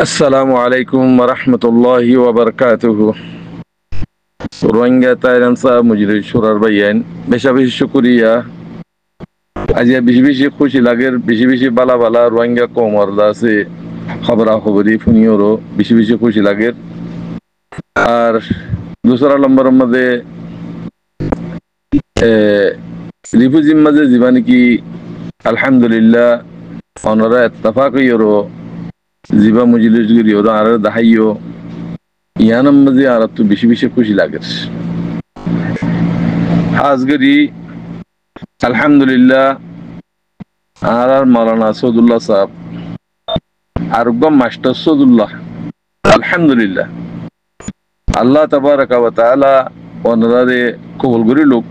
আসসালামু আলাইকুম রহমতুল্লাহি ওয়াবারকাতুহু। রোহিঙ্গা তাইরানসা মুজরির সুরার বাইয়ান বেশা বেশি শুকরিয়া। আজ বেশি বেশি খুশি লাগের, বেশি বেশি বালা বালা রোহিঙ্গা কমর আছে খবরা খবরি ফুনিওরও বেশি বেশি খুশি লাগের। আর দুসরা নম্বরের মধ্যে রিফিউজির মাঝে যাবা নাকি আলহামদুলিল্লাহ অনরা ইত্তেফাক ইয়রো জিবা মুজলিস গিরি ওরা আর দাহাইও ইয়ানাম মাঝে আর তো বেশি বেশি খুশি লাগে। আজগরি আলহামদুলিল্লাহ আর মাওলানা সৌদুল্লাহ সাহেব আর মাস্টার সৌদুল্লাহ আলহামদুলিল্লাহ আল্লাহ তাবারাকা ওয়া তাআলা ওনারে কবুল করি লোক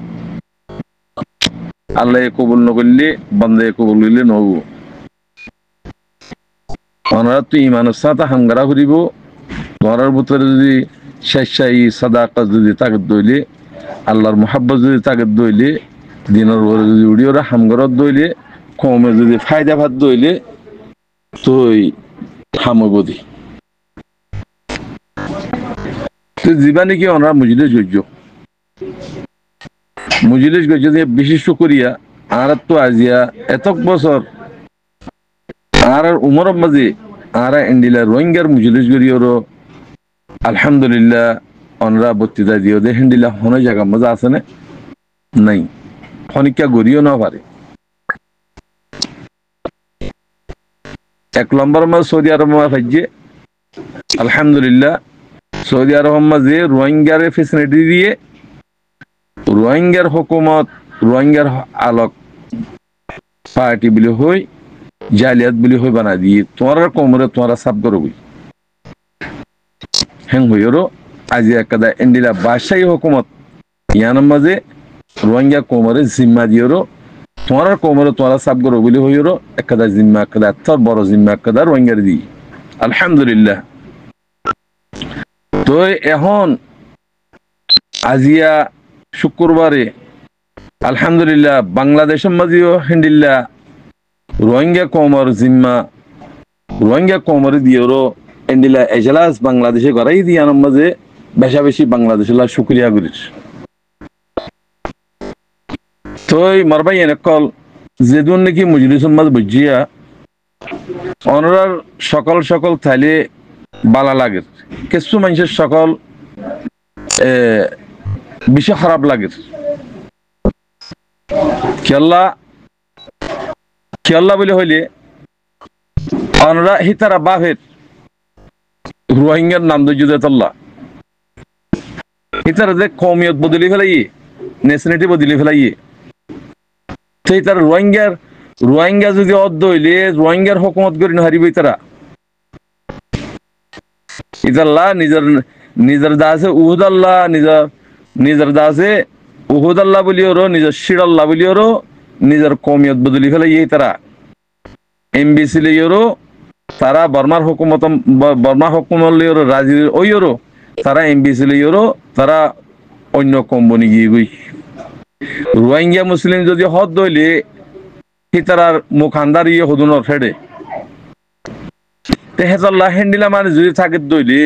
আল্লাহ কবুল নকরলে বান্দে কবুল করলে নবু ওনারা তো ইমানের সাথে হাঙ্গারা করিব। তোমার ভিতরে যদি স্বেচ্ছাই সাদাকাত যদি তাকে দইলে আল্লাহর মোহাব্বত যদি তাকে দইলে দিনের ওরা যদি উড়িওরা হামগরত দইলে কমে যদি ফায়দা ভাত দইলে তুই হামবদি তো জীবানে কি ওনারা মুজলিস গজ্য মুজলিস গজ্য দিয়ে বিশেষ করিয়া আর তো আজিয়া এতক বছর আর উমর মাঝে আর ইন্ডিলা রোহিঙ্গার মুজলিস গরিয়রও আলহামদুলিল্লাহ অনরা বক্তৃতা দিও দে হিন্দিলা হন জায়গা মজা আছে না নাই খনিকা গড়িও না পারে। এক নম্বর মাঝে সৌদি আরব ফাইজে আলহামদুলিল্লাহ সৌদি আরব মাঝে রোহিঙ্গার ফেসিলিটি দিয়ে রোহিঙ্গার হুকুমত রোহিঙ্গার আলোক পার্টি বলে হই জালিয়াত বলে হই বানা দিয়ে তোমার কোমরে তোমার সাব করবি হেং হইরো আজি একদা ইন্ডিলা বাদশাহী হুকুমত ইয়ানার মাঝে রোহিঙ্গা কোমরে জিম্মা দিয়েরো তোমার কোমরে তোমার সাব করো বলে হইরো একদা জিম্মা একদা এত বড় জিম্মা একদা রোহিঙ্গার দি আলহামদুলিল্লাহ। তো এখন আজিয়া শুক্রবারে আলহামদুলিল্লাহ বাংলাদেশের মাঝেও হিন্দিল্লা রোহিঙ্গা কোমর জিম্মা রোহিঙ্গা কোমর দিয়েরো ইন্ডিলা এজলাস বাংলাদেশে করাই দিয়ে আনার মাঝে বেশা বেশি বাংলাদেশের শুক্রিয়া করিস। তো মারবাই এনেকল যেদিন নাকি মুজলিসের মাঝে বুঝিয়া অনরার সকল সকল থাইলে বালা লাগে, কিছু মানুষের সকল বিষয় খারাপ লাগে। খেয়াল্লা খেয়াল্লা বলে হইলে অনরা হিতারা বাফের রোহিঙ্গার নাম দজ্জুদাতাল্লাহ হিতারা যে কওমিয়ত বদলি ফেলাইয়ে ন্যাশনালিটি বদলি ফেলাইয়ে সেই তার রোহিঙ্গা যদি অর্ধ হইলে রোহিঙ্গার হুকুমত করি না হারিব তারা ইতাল্লাহ নিজের দাসে উহুদাল্লাহ নিজের দাসে উহুদাল্লাহ বলিওরো নিজের শিরাল্লাহ বলিওরো নিজের কওমিয়ত বদলি ফেলাইয়ে তারা এমবিসি লইওরো তারা বর্মার হুকুমত লইওরো রাজি ওইরো তারা এমবিসি লইওরো তারা অন্য কোম্পানি গিয়ে গই রোহিঙ্গা মুসলিম যদি হদ দইলে হিতারার মুখান্দার ইয়ে হদুনর ফেডে তেহেজাল্লাহ হেন্ডিলা মানে যদি থাকে দইলে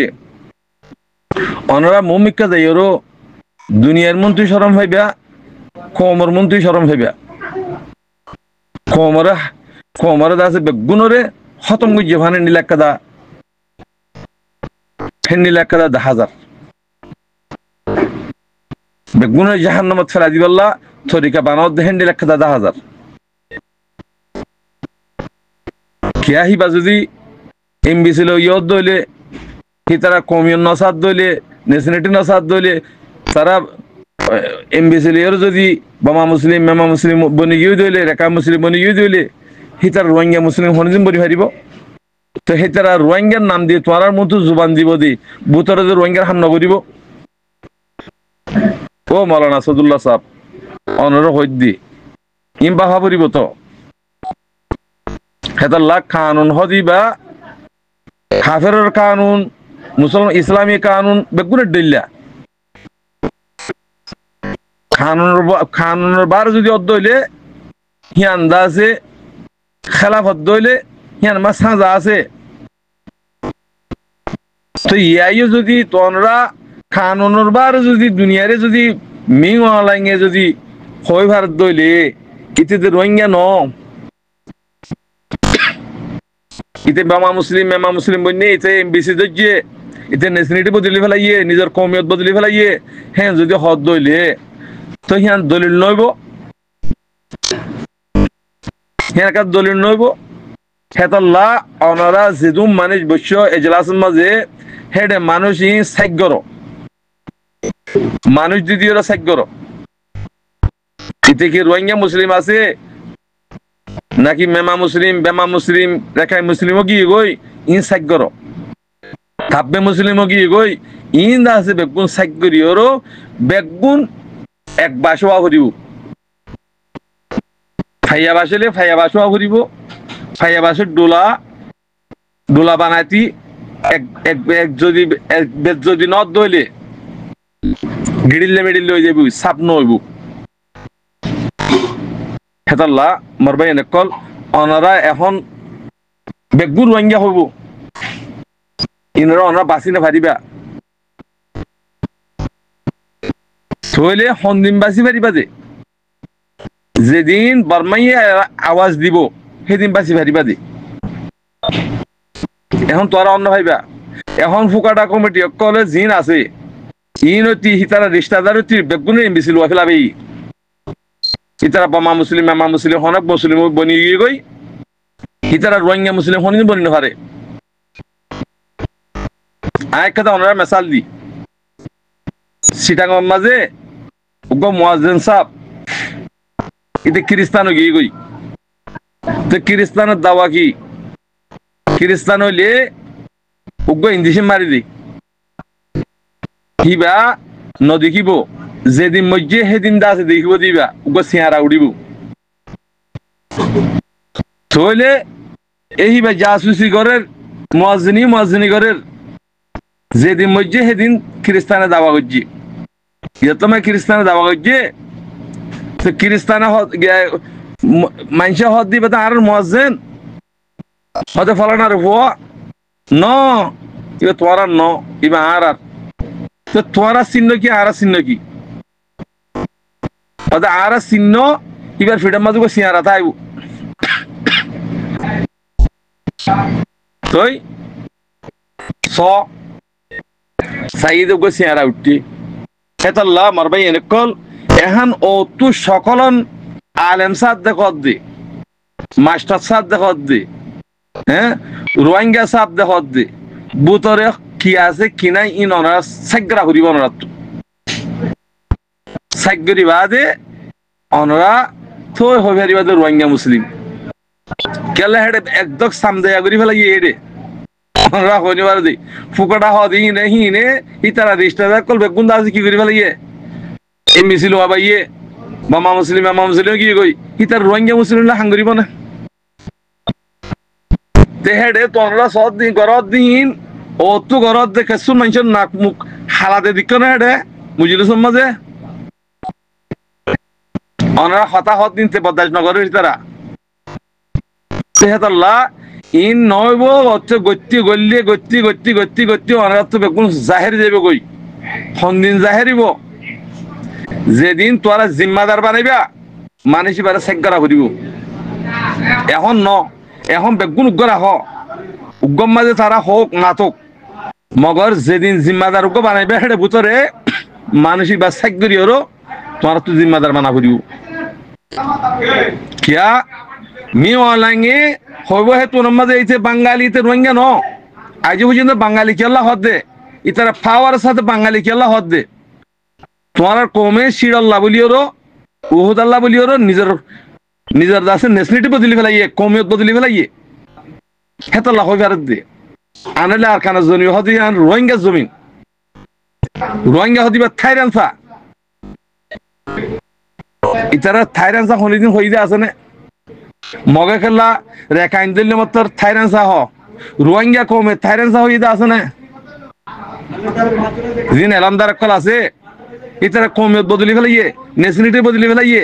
অনরা মুমিকা যাইরো দুনিয়ার মন্ত্রী শরম হইবা কমর মন্ত্রী শরম হইবা কমরে আছে বেগুনরে খতম গুজে ভানে নিলাক্কাদা হেন্ডিলাক্কাদা 10,000 বেগুনের জাহান্নামত ফেলা দিবাল্লাহ তরিকা বানাওত হেন্ডিলাক্কাদা 10,000 কিয়া হিবা যদি এমবিসি লো ইয়ত দইলে হিতারা কমিয়ন নসাদ দইলে ন্যাশনালিটি নসাদ দইলে তারা এমবিসি লিয়র যদি বামা মুসলিম মেমা মুসলিম বনি গিয়ে দইলে রেখা মুসলিম বনি গিয়ে দইলে হিতার রোহিঙ্গা মুসলিম হনজিম বনি হারিব। তো হিতারা রোহিঙ্গার নাম দিয়ে তোমার মতো জুবান দিব দি বুতরে যে রোহিঙ্গার হামলা করিব ও মাওলানা সদুল্লাহ সাহেব অনর হইত দি ইম বাহা পরিব তো হেতাল্লাহ কানুন হদিবা কাফেরের কানুন মুসলমান ইসলামী কানুন বেগুনের দিল্লা কানুনের বার যদি অর্ধ হইলে হিয়ান দা আছে খেলাফত দইলে হিয়ান মা সাজা আছে তো ইয়াইও যদি তোমরা কানুনের বার যদি দুনিয়ারে যদি মিং অনলাইনে যদি হয় ভারত দইলে ইতে রোহিঙ্গা ন ইতে মেমা মুসলিম বন্যে ইতে এমবিসি দইয়ে ইতে নেশনালিটি বদলি ফেলাইয়ে নিজের কমিয়ত বদলি ফেলাইয়ে হ্যাঁ যদি হদ দইলে তো হিয়ান দলিল নইব হিয়ার দলিল নইব হেতাল্লা অনারা যেদুম মানুষ বৈশ্য এজলাসের মাঝে হেডে মানুষ ই সাইগর মানুষ দিদি ওরা সাইগর ইতে কি রোহিঙ্গা মুসলিম আছে নাকি মেমা মুসলিম বেমা মুসলিম রেখাই মুসলিমও কি গই ইন সাইগর থাপবে মুসলিমও কি গই ইন আছে বেগুন সাইগরি ওরও বেগুন এক বাসোয়া ভরিব ফাইয়া বাসলে ফাইয়া বাসোয়া ভরিব ফাইয়া বাসের ডোলা বানাইতি এক যদি নদ দইলে গিড়িলে মেডিলে হয়ে যাবি সাপ নইব হেতাল্লা মরবাই এনেকল অনারা এখন বেগুন রোহিঙ্গা হইব ইনারা অনারা বাঁচি না পারিবা থইলে সন্দিম বাঁচি পারিবা যেদিন বর্মাইয়ে আওয়াজ দিব সেদিন বাঁচি পারিবা এখন তোরা অন্য ভাইবা এখন ফুকাটা কমিটি অকলে জিন আছে ইনতি হিতারা রিস্তাদার বেগুনের এমবিসি লোয়া ফেলাবে হিতারা বামা মুসলিম মেমা মুসলিম হনক মুসলিম বনি গিয়ে গই হিতারা রোহিঙ্গা মুসলিম হনিন বনি নহারে আরেক কথা ওনারা মেসাল দি সিটাঙ্গের মাঝে উগ্র মুয়াজ্জিন সাহেব এতে খ্রিস্টানও গিয়ে গই তো খ্রিস্টানের দাওয়া কি খ্রিস্টান হইলে উগ্র ইন্দিসে মারি দি কিবা নদেখিব যেদিন মজ্জে সেদিন দা আছে দেখিব দিবা উগ্র সিয়ারা উড়িব থইলে এইবা জাসুসি ঘরের মুয়াজ্জিনি ঘরের যেদিন মজ্জে সেদিন খ্রিস্টানে দাওয়া করছি তোমার খ্রিস্টানে দাওয়া করছে তো খ্রিস্টানে মানুষে হদ দিবে তো আর মুয়াজ্জিন হতে ফলানার হওয়া ন ইবা তোরা ন ইবা আর তো তোরা চিহ্ন কি আর চিহ্ন কি আর চিহ্ন এবার ফ্রিডম মাঝে সিয়ারা থাকব তই সাইদ সিয়ারা উঠি হেতাল্লাহ মারবাই এনেকল এখন ও তু সকলন আলেম সাদ দেখত দি মাস্টার সাদ দেখত দি হ্যাঁ রোহিঙ্গা সাদ দেখত দি বুতরে কি আছে কি নাই ইন অনারা সাগ্রা করিব অনারা সাগ্রি বাদে অনারা থই হইবারি বাদে রোহিঙ্গা মুসলিম কেলে হেডে একদম সামদেয়া করি ফেলাই এডে অনারা হইনিবার দি ফুকটা হদি নে হিনে ইতারা রিস্টার কল বেগুন দাজি কি করি ফেলাই এই মিছিল হবাইয়ে মামা মুসলিম কি কই ইতার রোহিঙ্গা মুসলিম লা হাঙ্গরিব না তে হেডে তোমরা সদ দিন গরদ দিন ও তু গরদ দে কেসুন মানুষের নাক মুখ হালাতে দিক না হেডে মুজিল সমাজে অনারা হতাহত দিনতে বরদাস্ত নগরের তারা তেহাতাল্লাহ ইন নইব হচ্ছে গত্তি অনারা তো বেগুন জাহের যাবে কই সন্দিন জাহেরিব যেদিন তোরা জিম্মাদার বানাইবা মানুষ এবারে সেগ্গারা করিব এখন এখন বেগুন উগ্র রাখ উগ্গম মাঝে তারা হোক নাটক মগর যেদিন জিম্মাদার উগ্র বানাইবে সেটা ভিতরে মানুষ বা সেগ করি ওরও তোমার তো জিম্মাদার বানা করিব কিয়া মি অনলাইনে হইব হে তোর মাঝে এইতে বাঙালিতে রোহিঙ্গা ন আজ পর্যন্ত বাঙালি কেল্লা হদ দে ইতারা পাওয়ার সাথে বাঙালি কেল্লা হদ দে তোমার কমে শিরল্লাহ বলিওরও উহুদাল্লাহ বলিওরও নিজের দাসে নেশনালিটি বদলি ফেলাইয়ে কমিয়ত বদলি ফেলাইয়ে হেতাল্লাহ হয়ে ফেরত দে আনলে আর খানা জমি হদি আন রোহিঙ্গা জমিন রোহিঙ্গা হদিবা থাইরানসা ইতারা থাইরানসা হলিদিন হইদে আছে না মগে খেলা রেখাইন দিল্লি মত থাইরানসা হ রোহিঙ্গা কমে থাইরানসা হইদে আছে না যিন এলামদার কল আছে ইতারা কমিয়ত বদলি ফেলাইয়ে নেশনালিটি বদলি ফেলাইয়ে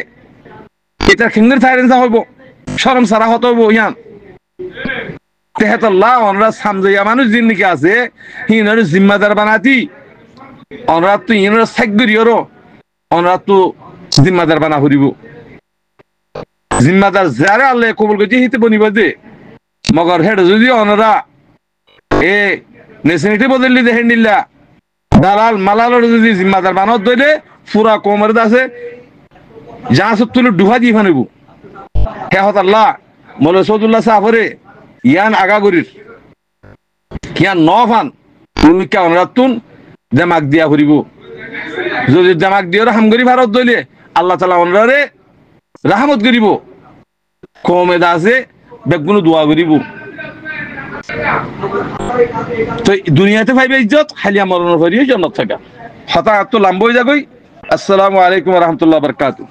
ইতার খিঙ্গির থাইরানসা হইব শরম সারা হত হইব ইয়ান তেহেতল্লাহ ওনরা সামজাইয়া মানুষ যিন নাকি আছে হিনর জিম্মাদার বানাতি ওনরা তো ইনর সাইগরিয়রো ওনরা তো জিম্মাদার বানা হরিব জিম্মাদার যারা আল্লাহ কবুল করছে হিতে বনিব দে মগর হেড যদি ওনরা এ নেশনিটি বদলি দেখেন নিল্লা দালাল মালালর যদি জিম্মাদার বানত দইলে পুরা কোমর আছে যা সব তুলে ডুবা দিয়ে ফানিব হে হত আল্লাহ মৌলা সৌদুল্লাহ সাহাবরে ইয়ান আগাগরির ইয়ান নফান তুমি কে অনরাতুন জামাক দিয়া ফুরিব যদি জামাক দিয়ে হামগরি ভারত দইলে আল্লাহ তাআলা অনরারে রাহমত করিব কমে দাসে বেগুনো দোয়া করিব তো দুনিয়াতে পাইবে ইজ্জত খালি মরণ করিও জান্নাত থাকা হতা তো লাম্বই যাগই আসসালামু আলাইকুম ওয়া রাহমাতুল্লাহি ওয়া বারাকাতুহু